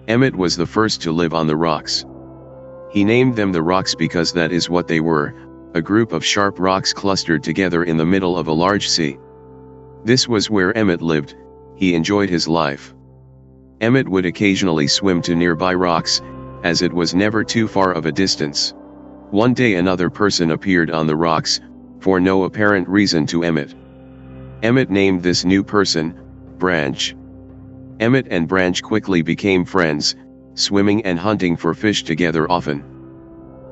Emmett was the first to live on the rocks. He named them the rocks because that is what they were, a group of sharp rocks clustered together in the middle of a large sea. This was where Emmett lived. He enjoyed his life. Emmett would occasionally swim to nearby rocks, as it was never too far of a distance. One day another person appeared on the rocks, for no apparent reason to Emmett. Emmett named this new person, Branch. Emmett and Branch quickly became friends, swimming and hunting for fish together often.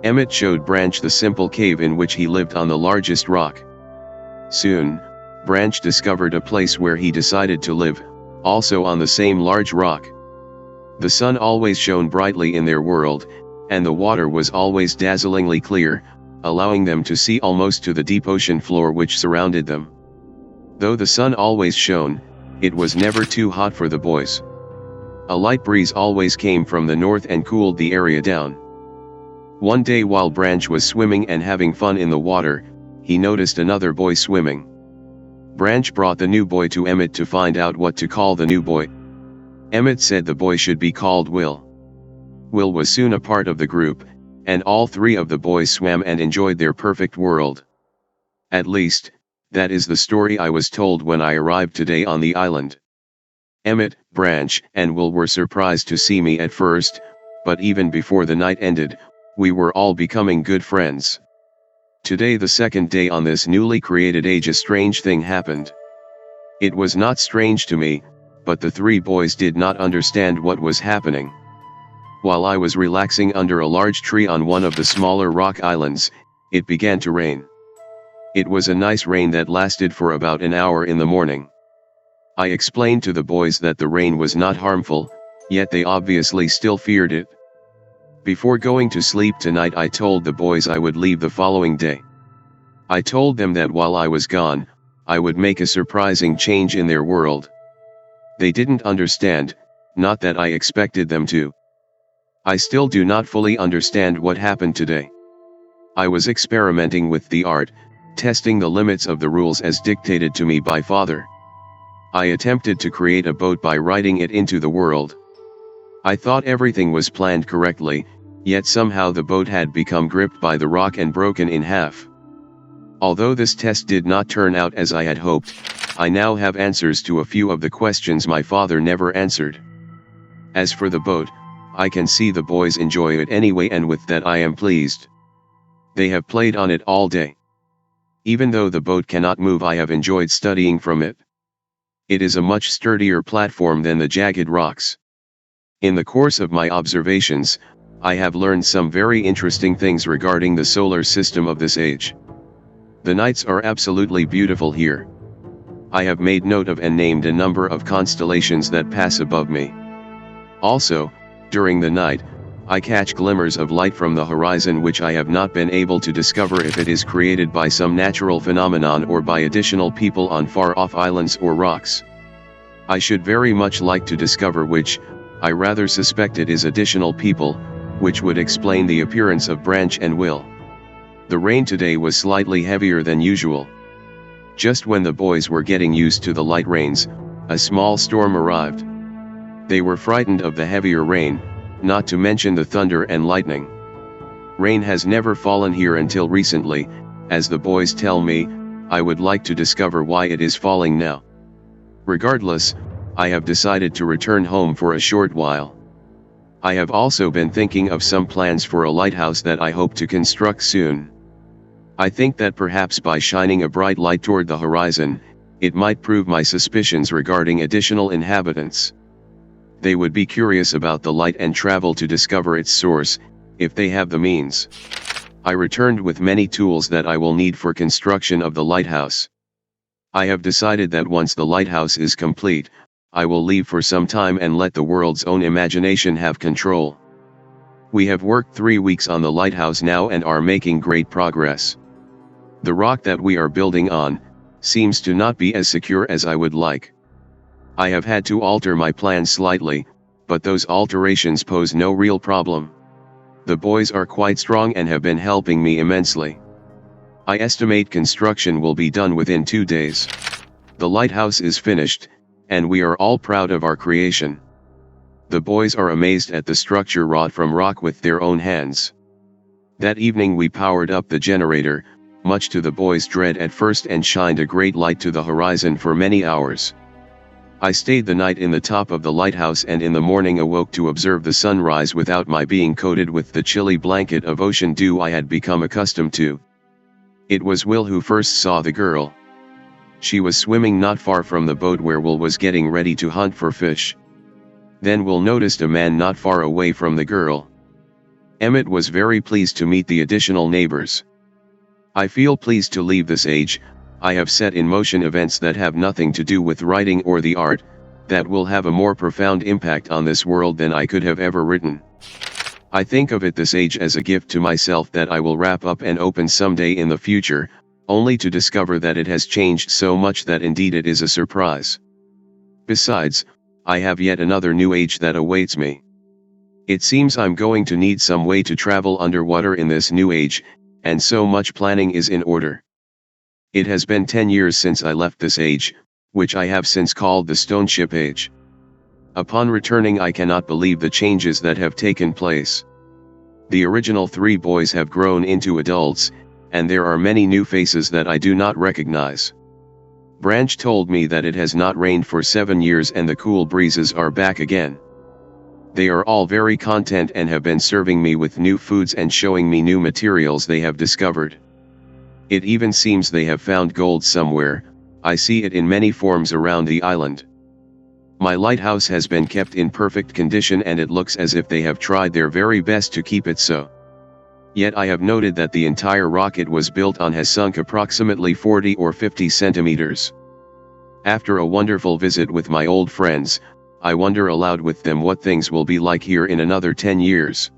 Emmett showed Branch the simple cave in which he lived on the largest rock. Soon, Branch discovered a place where he decided to live, also on the same large rock. The sun always shone brightly in their world, and the water was always dazzlingly clear, allowing them to see almost to the deep ocean floor which surrounded them. Though the sun always shone, it was never too hot for the boys. A light breeze always came from the north and cooled the area down. One day while Branch was swimming and having fun in the water, he noticed another boy swimming. Branch brought the new boy to Emmett to find out what to call the new boy. Emmett said the boy should be called Will. Will was soon a part of the group, and all three of the boys swam and enjoyed their perfect world. At least, that is the story I was told when I arrived today on the island. Emmett, Branch, and Will were surprised to see me at first, but even before the night ended, we were all becoming good friends. Today, the second day on this newly created age, a strange thing happened. It was not strange to me, but the three boys did not understand what was happening. While I was relaxing under a large tree on one of the smaller rock islands, it began to rain. It was a nice rain that lasted for about an hour in the morning. I explained to the boys that the rain was not harmful, yet they obviously still feared it. Before going to sleep tonight, I told the boys I would leave the following day. I told them that while I was gone, I would make a surprising change in their world. They didn't understand, not that I expected them to. I still do not fully understand what happened today. I was experimenting with the art, testing the limits of the rules as dictated to me by Father. I attempted to create a boat by writing it into the world. I thought everything was planned correctly, yet somehow the boat had become gripped by the rock and broken in half. Although this test did not turn out as I had hoped, I now have answers to a few of the questions my father never answered. As for the boat, I can see the boys enjoy it anyway, and with that I am pleased. They have played on it all day. Even though the boat cannot move, I have enjoyed studying from it. It is a much sturdier platform than the jagged rocks. In the course of my observations, I have learned some very interesting things regarding the solar system of this age. The nights are absolutely beautiful here. I have made note of and named a number of constellations that pass above me. Also, during the night, I catch glimmers of light from the horizon which I have not been able to discover if it is created by some natural phenomenon or by additional people on far-off islands or rocks. I should very much like to discover which. I rather suspect it is additional people, which would explain the appearance of Branch and Will. The rain today was slightly heavier than usual. Just when the boys were getting used to the light rains, a small storm arrived. They were frightened of the heavier rain, not to mention the thunder and lightning. Rain has never fallen here until recently, as the boys tell me. I would like to discover why it is falling now. Regardless, I have decided to return home for a short while. I have also been thinking of some plans for a lighthouse that I hope to construct soon. I think that perhaps by shining a bright light toward the horizon, it might prove my suspicions regarding additional inhabitants. They would be curious about the light and travel to discover its source, if they have the means. I returned with many tools that I will need for construction of the lighthouse. I have decided that once the lighthouse is complete, I will leave for some time and let the world's own imagination have control. We have worked 3 weeks on the lighthouse now and are making great progress. The rock that we are building on seems to not be as secure as I would like. I have had to alter my plans slightly, but those alterations pose no real problem. The boys are quite strong and have been helping me immensely. I estimate construction will be done within 2 days. The lighthouse is finished, and we are all proud of our creation. The boys are amazed at the structure wrought from rock with their own hands. That evening we powered up the generator, much to the boys' dread at first, and shined a great light to the horizon for many hours. I stayed the night in the top of the lighthouse, and in the morning awoke to observe the sunrise without my being coated with the chilly blanket of ocean dew I had become accustomed to. It was Will who first saw the girl. She was swimming not far from the boat where Will was getting ready to hunt for fish. Then Will noticed a man not far away from the girl. Emmett was very pleased to meet the additional neighbors. I feel pleased to leave this age. I have set in motion events that have nothing to do with writing or the art, that will have a more profound impact on this world than I could have ever written. I think of it this age as a gift to myself that I will wrap up and open someday in the future, only to discover that it has changed so much that indeed it is a surprise. Besides, I have yet another new age that awaits me. It seems I'm going to need some way to travel underwater in this new age, and so much planning is in order. It has been 10 years since I left this age, which I have since called the Stoneship Age. Upon returning, I cannot believe the changes that have taken place. The original 3 boys have grown into adults, and there are many new faces that I do not recognize. Branch told me that it has not rained for 7 years and the cool breezes are back again. They are all very content and have been serving me with new foods and showing me new materials they have discovered. It even seems they have found gold somewhere. I see it in many forms around the island. My lighthouse has been kept in perfect condition, and it looks as if they have tried their very best to keep it so. Yet I have noted that the entire rock it was built on has sunk approximately 40 or 50 centimeters. After a wonderful visit with my old friends, I wonder aloud with them what things will be like here in another 10 years.